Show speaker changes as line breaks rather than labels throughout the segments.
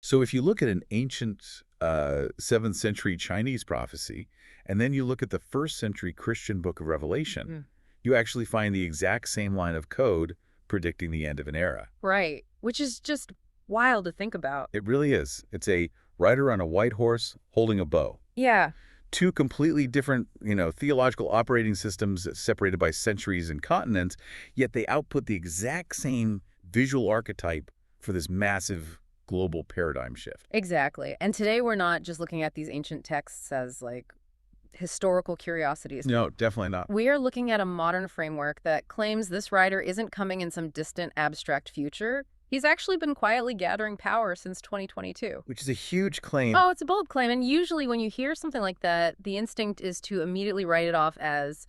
So if you look at an ancient 7th century Chinese prophecy, and then you look at the 1st century Christian book of Revelation, you actually find the exact same line of code predicting the end of an era.
Right, which is just wild to think about.
It really is. It's a rider on a white horse holding a bow.
Yeah.
Two completely different, theological operating systems separated by centuries and continents, yet they output the exact same visual archetype for this massive global paradigm shift.
Exactly. And today we're not just looking at these ancient texts as, like, historical curiosities.
No, definitely not.
We are looking at a modern framework that claims this rider isn't coming in some distant, abstract future. He's actually been quietly gathering power since 2022.
Which is a huge claim.
Oh, it's a bold claim. And usually when you hear something like that, the instinct is to immediately write it off as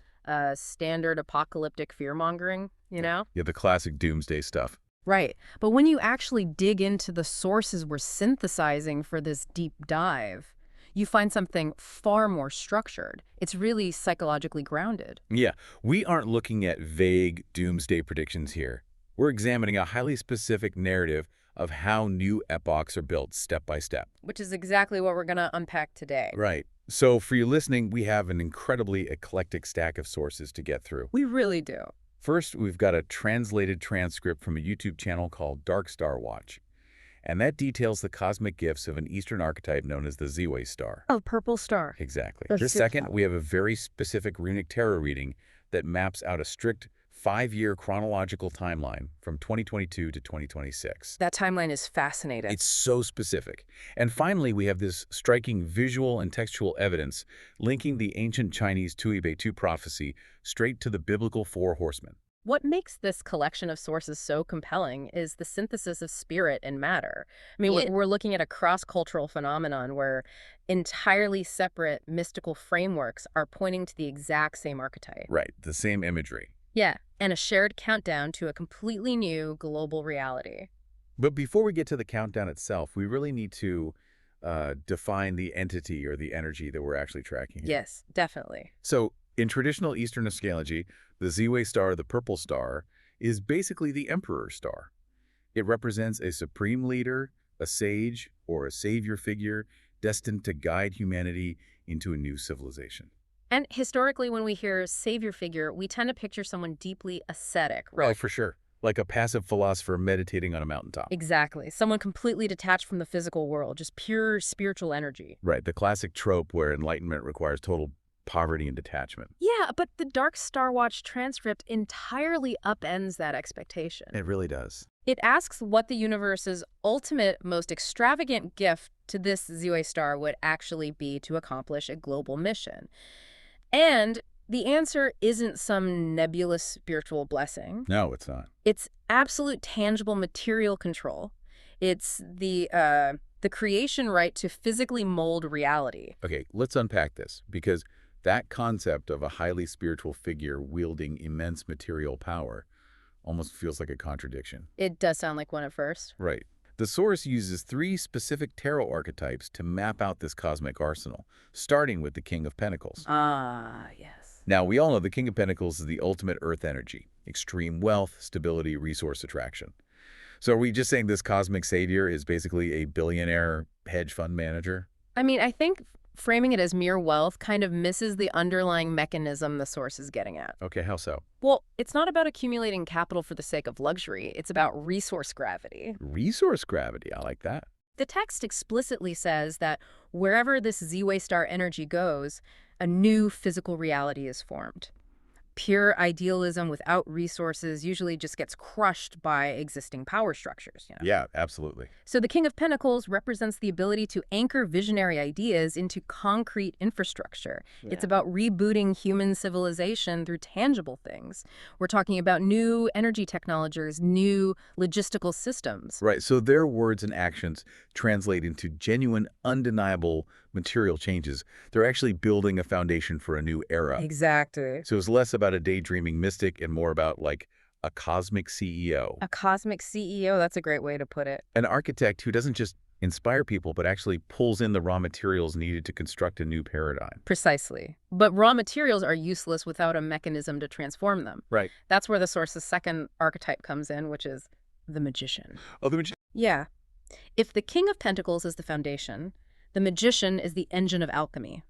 standard apocalyptic fear-mongering, you know?
Yeah, the classic doomsday stuff.
Right. But when you actually dig into the sources we're synthesizing for this deep dive, you find something far more structured. It's really psychologically grounded.
Yeah, we aren't looking at vague doomsday predictions here. We're examining a highly specific narrative of how new epochs are built step by step.
Which is exactly what we're going to unpack today.
Right. So for you listening, we have an incredibly eclectic stack of sources to get through.
We really do.
First, we've got a translated transcript from a YouTube channel called Dark Star Watch. And that details the cosmic gifts of an Eastern archetype known as the Ziwei Star.
Oh, purple star.
Exactly.
That's
The
super
second,
fun.
we have a very specific runic tarot reading that maps out a strict 5-year chronological timeline from 2022 to 2026.
That timeline is fascinating.
It's so specific. And finally, we have this striking visual and textual evidence linking the ancient Chinese Tuibei prophecy straight to the biblical 4 horsemen.
What makes this collection of sources so compelling is the synthesis of spirit and matter. I mean, we're looking at a cross-cultural phenomenon where entirely separate mystical frameworks are pointing to the exact same archetype.
Right, the same imagery.
Yeah, and a shared countdown to a completely new global reality.
But before we get to the countdown itself, we really need to define the entity or the energy that we're actually tracking here.
Yes, definitely.
So in traditional Eastern astrology, the Ziwei Star, the purple star, is basically the emperor star. It represents a supreme leader, a sage, or a savior figure destined to guide humanity into a new civilization.
And historically, when we hear savior figure, we tend to picture someone deeply ascetic,
Right, for sure. Like a passive philosopher meditating on a mountaintop.
Exactly. Someone completely detached from the physical world, just pure spiritual energy.
Right, the classic trope where enlightenment requires total poverty and detachment.
Yeah, but the Dark Star Watch transcript entirely upends that expectation.
It really does.
It asks what the universe's ultimate, most extravagant gift to this Ziwei Star would actually be to accomplish a global mission. And the answer isn't some nebulous spiritual blessing.
No, it's not.
It's absolute tangible material control. It's the creation right to physically mold reality.
Okay, let's unpack this, because that concept of a highly spiritual figure wielding immense material power almost feels like a contradiction.
It does sound like one at first.
Right. The source uses 3 specific tarot archetypes to map out this cosmic arsenal, starting with the King of Pentacles.
Ah, yes.
Now, we all know the King of Pentacles is the ultimate earth energy, extreme wealth, stability, resource attraction. So are we just saying this cosmic savior is basically a billionaire hedge fund manager?
I mean, I think framing it as mere wealth kind of misses the underlying mechanism the source is getting at.
Okay, how so?
Well, it's not about accumulating capital for the sake of luxury. It's about resource gravity.
Resource gravity, I like that.
The text explicitly says that wherever this Ziwei Star energy goes, a new physical reality is formed. Pure idealism without resources usually just gets crushed by existing power structures.
Yeah, absolutely.
So the King of Pentacles represents the ability to anchor visionary ideas into concrete infrastructure. Yeah. It's about rebooting human civilization through tangible things. We're talking about new energy technologies, new logistical systems.
Right, so their words and actions translate into genuine, undeniable material changes. They're actually building a foundation for a new era.
Exactly.
So it's less about a daydreaming mystic and more about, like, a cosmic CEO.
A cosmic CEO, that's a great way to put it.
An architect who doesn't just inspire people, but actually pulls in the raw materials needed to construct a new paradigm.
Precisely. But raw materials are useless without a mechanism to transform them.
Right.
That's where the source's second archetype comes in, which is the magician.
Oh, the magician.
Yeah. If the King of Pentacles is the foundation, the Magician is the engine of alchemy.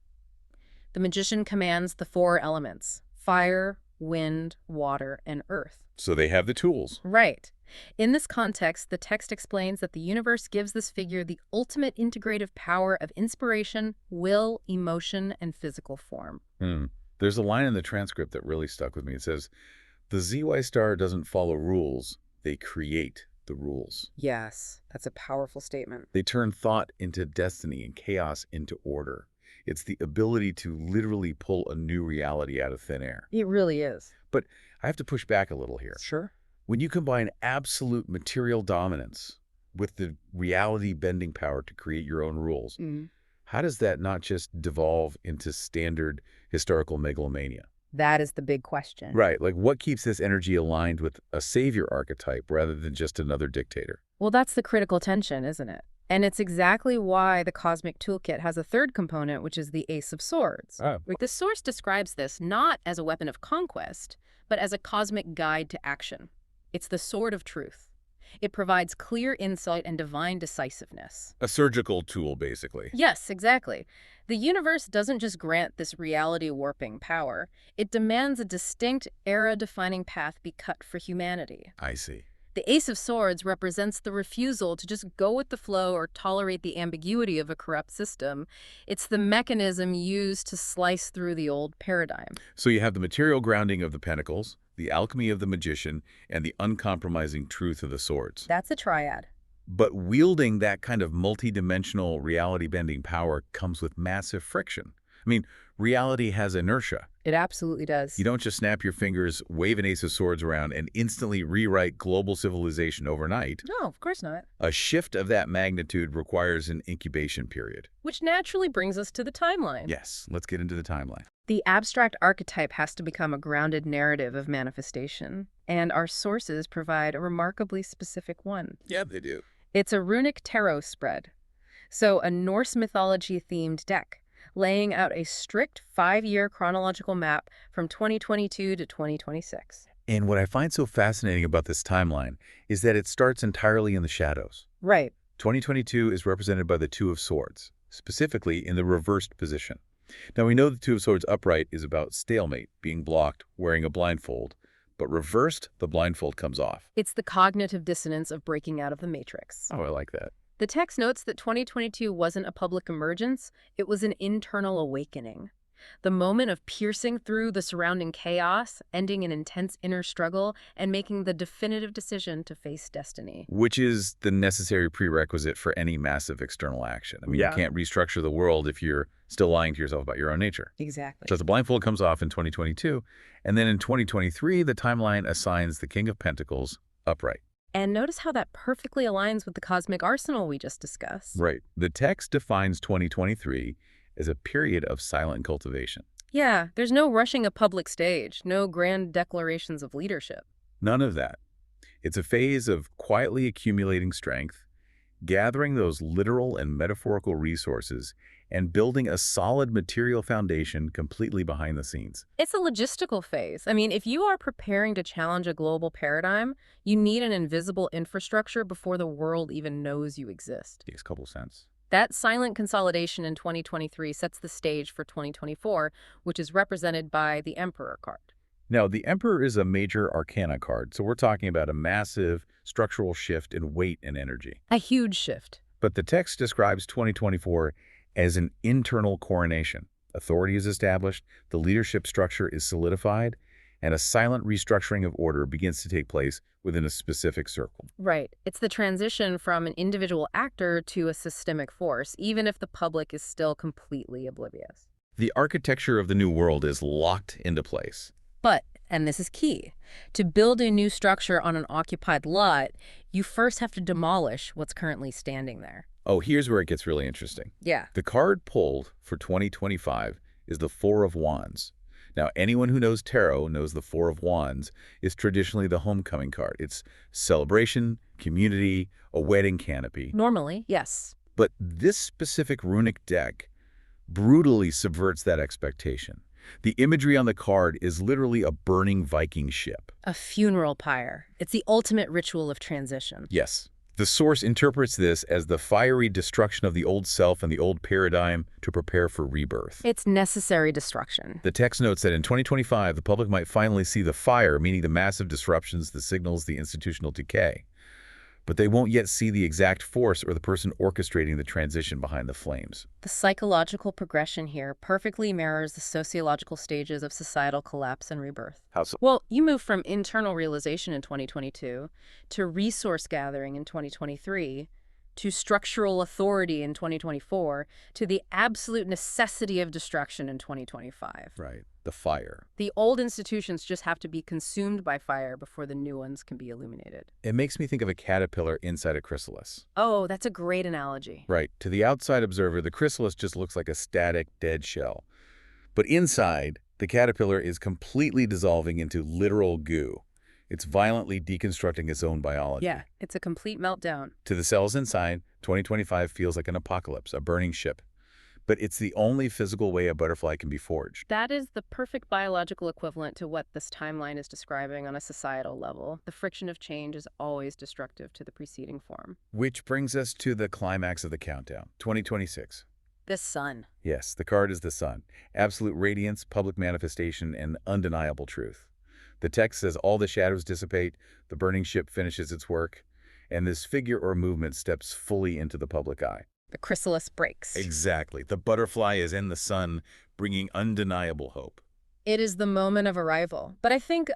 The Magician commands the four elements: fire, wind, water, and earth.
So they have the tools.
Right. In this context, the text explains that the universe gives this figure the ultimate integrative power of inspiration, will, emotion, and physical form.
There's a line in the transcript that really stuck with me. It says, the Ziwei Star doesn't follow rules, they create the rules.
Yes, that's a powerful statement.
They turn thought into destiny and chaos into order. It's the ability to literally pull a new reality out of thin air.
It really is.
But I have to push back a little here.
Sure.
When you combine absolute material dominance with the reality-bending power to create your own rules, how does that not just devolve into standard historical megalomania?
That is the big question.
Right. Like, what keeps this energy aligned with a savior archetype rather than just another dictator?
Well, that's the critical tension, isn't it? And it's exactly why the Cosmic Toolkit has a third component, which is the Ace of Swords. The source describes this not as a weapon of conquest, but as a cosmic guide to action. It's the sword of truth. It provides clear insight and divine decisiveness.
A surgical tool, basically.
Yes, exactly. The universe doesn't just grant this reality-warping power. It demands a distinct, era-defining path be cut for humanity.
I see.
The Ace of Swords represents the refusal to just go with the flow or tolerate the ambiguity of a corrupt system. It's the mechanism used to slice through the old paradigm.
So you have the material grounding of the pentacles, the alchemy of the magician, and the uncompromising truth of the swords.
That's a triad.
But wielding that kind of multi-dimensional reality-bending power comes with massive friction. I mean, reality has inertia.
It absolutely does.
You don't just snap your fingers, wave an Ace of Swords around, and instantly rewrite global civilization overnight.
No, of course not.
A shift of that magnitude requires an incubation period.
Which naturally brings us to the timeline.
Yes, let's get into the timeline.
The abstract archetype has to become a grounded narrative of manifestation, and our sources provide a remarkably specific one.
Yeah, they do.
It's a runic tarot spread, so a Norse mythology-themed deck, laying out a strict 5-year chronological map from 2022 to 2026.
And what I find so fascinating about this timeline is that it starts entirely in the shadows.
Right.
2022 is represented by the Two of Swords, specifically in the reversed position. Now, we know the Two of Swords upright is about stalemate, being blocked, wearing a blindfold, but reversed, the blindfold comes off.
It's the cognitive dissonance of breaking out of the matrix.
Oh, I like that.
The text notes that 2022 wasn't a public emergence, it was an internal awakening. The moment of piercing through the surrounding chaos, ending an intense inner struggle, and making the definitive decision to face destiny.
Which is the necessary prerequisite for any massive external action. I mean, you can't restructure the world if you're still lying to yourself about your own nature.
Exactly.
So the blindfold comes off in 2022, and then in 2023, the timeline assigns the King of Pentacles upright.
And notice how that perfectly aligns with the cosmic arsenal we just discussed.
Right. The text defines 2023 as a period of silent cultivation.
Yeah, there's no rushing a public stage, no grand declarations of leadership.
None of that. It's a phase of quietly accumulating strength, gathering those literal and metaphorical resources, and building a solid material foundation completely behind the scenes.
It's a logistical phase. I mean, if you are preparing to challenge a global paradigm, you need an invisible infrastructure before the world even knows you exist.
Makes a couple sense.
That silent consolidation in 2023 sets the stage for 2024, which is represented by the Emperor card.
Now, the Emperor is a major arcana card, so we're talking about a massive structural shift in weight and energy.
A huge shift.
But the text describes 2024 as an internal coronation. Authority is established, the leadership structure is solidified, and a silent restructuring of order begins to take place within a specific circle.
Right. It's the transition from an individual actor to a systemic force, even if the public is still completely oblivious.
The architecture of the new world is locked into place.
But, and this is key, to build a new structure on an occupied lot, you first have to demolish what's currently standing there.
Oh, here's where it gets really interesting.
Yeah.
The card pulled for 2025 is the Four of Wands. Now, anyone who knows tarot knows the Four of Wands is traditionally the homecoming card. It's celebration, community, a wedding canopy.
Normally, yes.
But this specific runic deck brutally subverts that expectation. The imagery on the card is literally a burning Viking ship.
A funeral pyre. It's the ultimate ritual of transition.
Yes. The source interprets this as the fiery destruction of the old self and the old paradigm to prepare for rebirth.
It's necessary destruction.
The text notes that in 2025, the public might finally see the fire, meaning the massive disruptions, the signals, the institutional decay. But they won't yet see the exact force or the person orchestrating the transition behind the flames.
The psychological progression here perfectly mirrors the sociological stages of societal collapse and rebirth.
How so?
Well, you move from internal realization in 2022 to resource gathering in 2023 to structural authority in 2024 to the absolute necessity of destruction in 2025.
Right. The fire.
The old institutions just have to be consumed by fire before the new ones can be illuminated.
It makes me think of a caterpillar inside a chrysalis.
Oh, that's a great analogy.
Right. To the outside observer, the chrysalis just looks like a static, dead shell. But inside, the caterpillar is completely dissolving into literal goo. It's violently deconstructing its own biology.
Yeah, it's a complete meltdown.
To the cells inside, 2025 feels like an apocalypse, a burning ship. But it's the only physical way a butterfly can be forged.
That is the perfect biological equivalent to what this timeline is describing on a societal level. The friction of change is always destructive to the preceding form.
Which brings us to the climax of the countdown, 2026.
The sun.
Yes, the card is the sun. Absolute radiance, public manifestation, and undeniable truth. The text says all the shadows dissipate, the burning ship finishes its work, and this figure or movement steps fully into the public eye.
The chrysalis breaks.
Exactly. The butterfly is in the sun, bringing undeniable hope.
It is the moment of arrival. But I think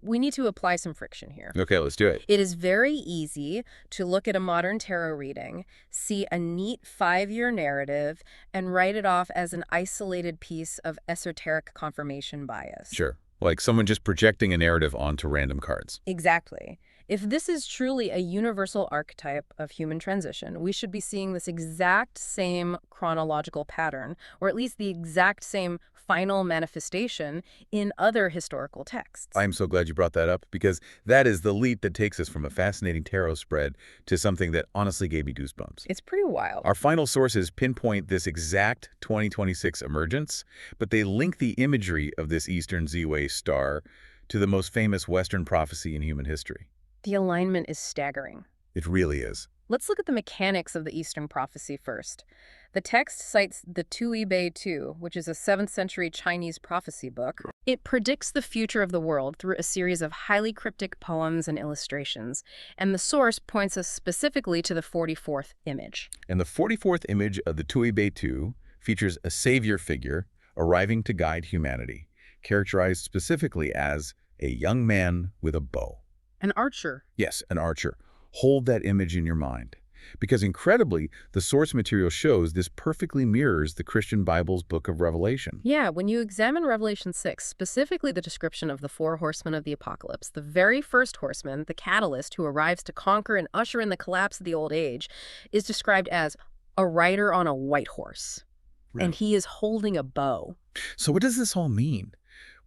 we need to apply some friction here.
Okay, let's do it.
It is very easy to look at a modern tarot reading, see a neat 5-year narrative, and write it off as an isolated piece of esoteric confirmation bias.
Sure. Like someone just projecting a narrative onto random cards.
Exactly. If this is truly a universal archetype of human transition, we should be seeing this exact same chronological pattern, or at least the exact same final manifestation in other historical texts.
I'm so glad you brought that up, because that is the leap that takes us from a fascinating tarot spread to something that honestly gave me goosebumps.
It's pretty wild.
Our final sources pinpoint this exact 2026 emergence, but they link the imagery of this Eastern Ziwei Star to the most famous Western prophecy in human history.
The alignment is staggering.
It really is.
Let's look at the mechanics of the Eastern prophecy first. The text cites the Zi Wei 2, which is a 7th century Chinese prophecy book. It predicts the future of the world through a series of highly cryptic poems and illustrations, and the source points us specifically to the 44th image.
And the 44th image of the Zi Wei 2 features a savior figure arriving to guide humanity, characterized specifically as a young man with a bow.
An archer.
Yes, an archer. Hold that image in your mind. Because incredibly, the source material shows this perfectly mirrors the Christian Bible's book of Revelation.
Yeah, when you examine Revelation 6, specifically the description of the 4 horsemen of the apocalypse, the very first horseman, the catalyst who arrives to conquer and usher in the collapse of the old age, is described as a rider on a white horse. Right. And he is holding a bow.
So what does this all mean?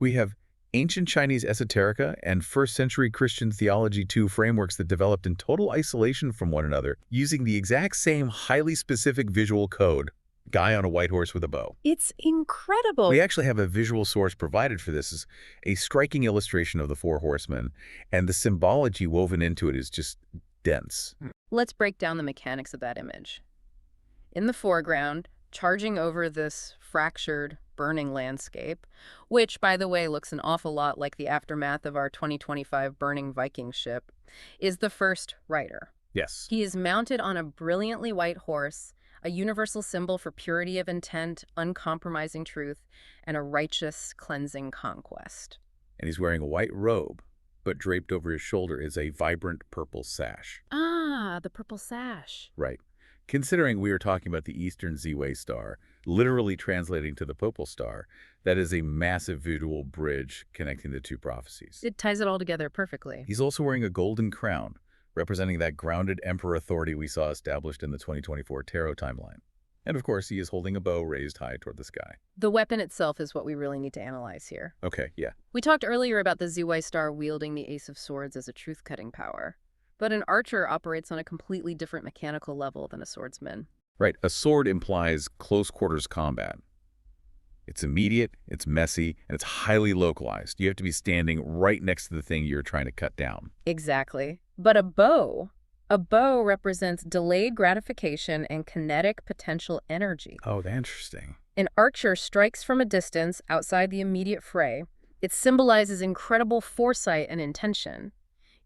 We have ancient Chinese esoterica and first-century Christian theology 2 frameworks that developed in total isolation from one another, using the exact same highly specific visual code. Guy on a white horse with a bow.
It's incredible.
We actually have a visual source provided for this, is a striking illustration of the 4 horsemen, and the symbology woven into it is just dense.
Let's break down the mechanics of that image. In the foreground, charging over this fractured, burning landscape, which, by the way, looks an awful lot like the aftermath of our 2025 burning Viking ship, is the first rider.
Yes.
He is mounted on a brilliantly white horse, a universal symbol for purity of intent, uncompromising truth, and a righteous, cleansing conquest.
And he's wearing a white robe, but draped over his shoulder is a vibrant purple sash.
Ah, the purple sash.
Right. Considering we are talking about the Eastern Ziwei Star, literally translating to the Purple Star, that is a massive visual bridge connecting the 2 prophecies.
It ties it all together perfectly.
He's also wearing a golden crown, representing that grounded emperor authority we saw established in the 2024 tarot timeline. And of course, he is holding a bow raised high toward the sky.
The weapon itself is what we really need to analyze here.
Okay, yeah.
We talked earlier about the Ziwei Star wielding the Ace of Swords as a truth-cutting power. But an archer operates on a completely different mechanical level than a swordsman.
Right. A sword implies close-quarters combat. It's immediate, it's messy, and it's highly localized. You have to be standing right next to the thing you're trying to cut down.
Exactly. But a bow A bow represents delayed gratification and kinetic potential energy.
Oh, that's interesting.
An archer strikes from a distance outside the immediate fray. It symbolizes incredible foresight and intention.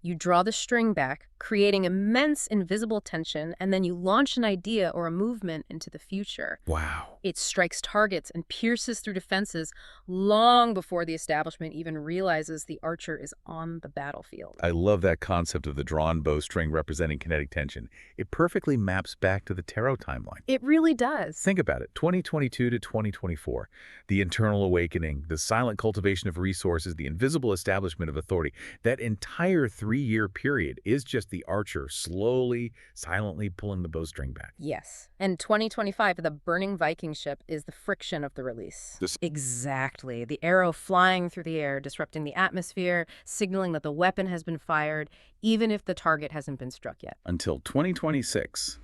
You draw the string back, creating immense invisible tension, and then you launch an idea or a movement into the future.
Wow.
It strikes targets and pierces through defenses long before the establishment even realizes the archer is on the battlefield.
I love that concept of the drawn bowstring representing kinetic tension. It perfectly maps back to the tarot timeline.
It really does.
Think about it, 2022 to 2024. The internal awakening, the silent cultivation of resources, the invisible establishment of authority. That entire 3-year period is just the archer slowly, silently pulling the bowstring back.
Yes. And 2025, the burning Viking ship is the friction of the release. Exactly. The arrow flying through the air, disrupting the atmosphere, signaling that the weapon has been fired, even if the target hasn't been struck yet.
Until 2026,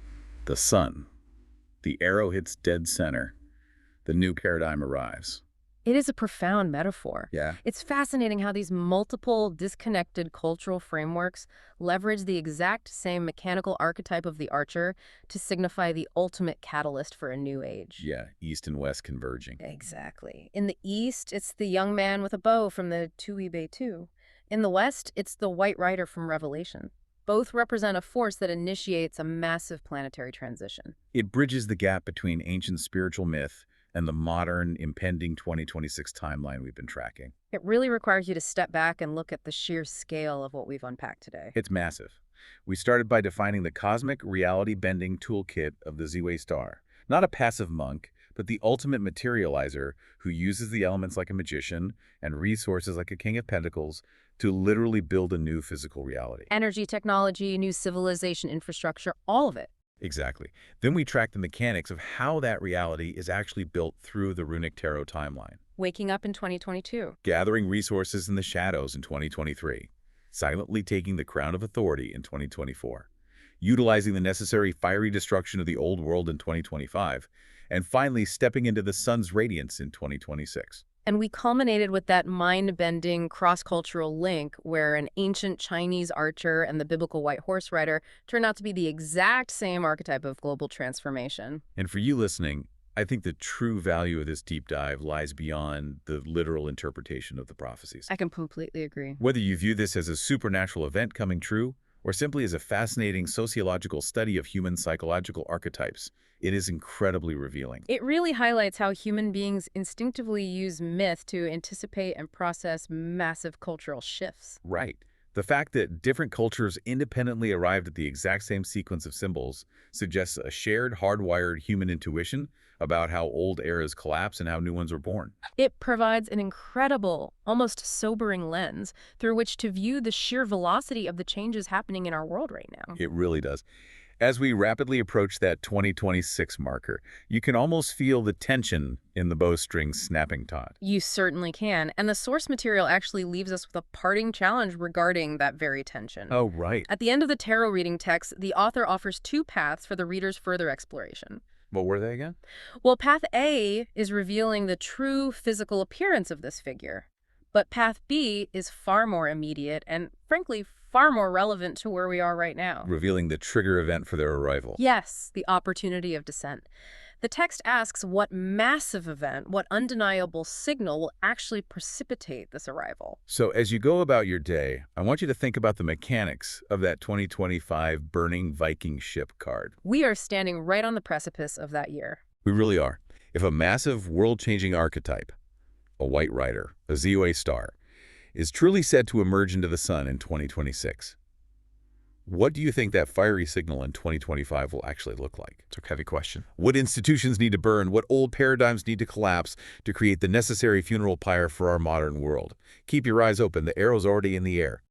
the sun. The arrow hits dead center. The new paradigm arrives.
It is a profound metaphor.
Yeah.
It's fascinating how these multiple, disconnected cultural frameworks leverage the exact same mechanical archetype of the archer to signify the ultimate catalyst for a new age.
Yeah, East and West converging.
Exactly. In the East, it's the young man with a bow from the Ziwei Star. In the West, it's the White Rider from Revelation. Both represent a force that initiates a massive planetary transition.
It bridges the gap between ancient spiritual myth and the modern, impending 2026 timeline we've been tracking.
It really requires you to step back and look at the sheer scale of what we've unpacked today.
It's massive. We started by defining the cosmic reality-bending toolkit of the Ziwei Star. Not a passive monk, but the ultimate materializer who uses the elements like a magician and resources like a king of pentacles to literally build a new physical reality.
Energy technology, new civilization infrastructure, all of it.
Exactly. Then we track the mechanics of how that reality is actually built through the runic tarot timeline.
Waking up in 2022.
Gathering resources in the shadows in 2023. Silently taking the crown of authority in 2024. Utilizing the necessary fiery destruction of the old world in 2025. And finally stepping into the sun's radiance in 2026.
And we culminated with that mind-bending cross-cultural link where an ancient Chinese archer and the biblical white horse rider turned out to be the exact same archetype of global transformation.
And for you listening, I think the true value of this deep dive lies beyond the literal interpretation of the prophecies.
I can completely agree.
Whether you view this as a supernatural event coming true, or simply as a fascinating sociological study of human psychological archetypes, it is incredibly revealing.
It really highlights how human beings instinctively use myth to anticipate and process massive cultural shifts.
Right. The fact that different cultures independently arrived at the exact same sequence of symbols suggests a shared, hardwired human intuition about how old eras collapse and how new ones are born.
It provides an incredible, almost sobering lens through which to view the sheer velocity of the changes happening in our world right now.
It really does. As we rapidly approach that 2026 marker, you can almost feel the tension in the bowstring snapping taut.
You certainly can, and the source material actually leaves us with a parting challenge regarding that very tension.
Oh, right.
At the end of the tarot reading text, the author offers 2 paths for the reader's further exploration.
What were they again?
Well, path A is revealing the true physical appearance of this figure, but path B is far more immediate and, frankly, far more relevant to where we are right now.
Revealing the trigger event for their arrival.
Yes, the opportunity of descent. The text asks what massive event, what undeniable signal will actually precipitate this arrival.
So as you go about your day, I want you to think about the mechanics of that 2025 burning Viking ship card.
We are standing right on the precipice of that year.
We really are. If a massive world-changing archetype, a white rider, a Ziwei Star, is truly set to emerge into the sun in 2026, what do you think that fiery signal in 2025 will actually look like? It's a heavy question. What institutions need to burn? What old paradigms need to collapse to create the necessary funeral pyre for our modern world? Keep your eyes open. The arrow's already in the air.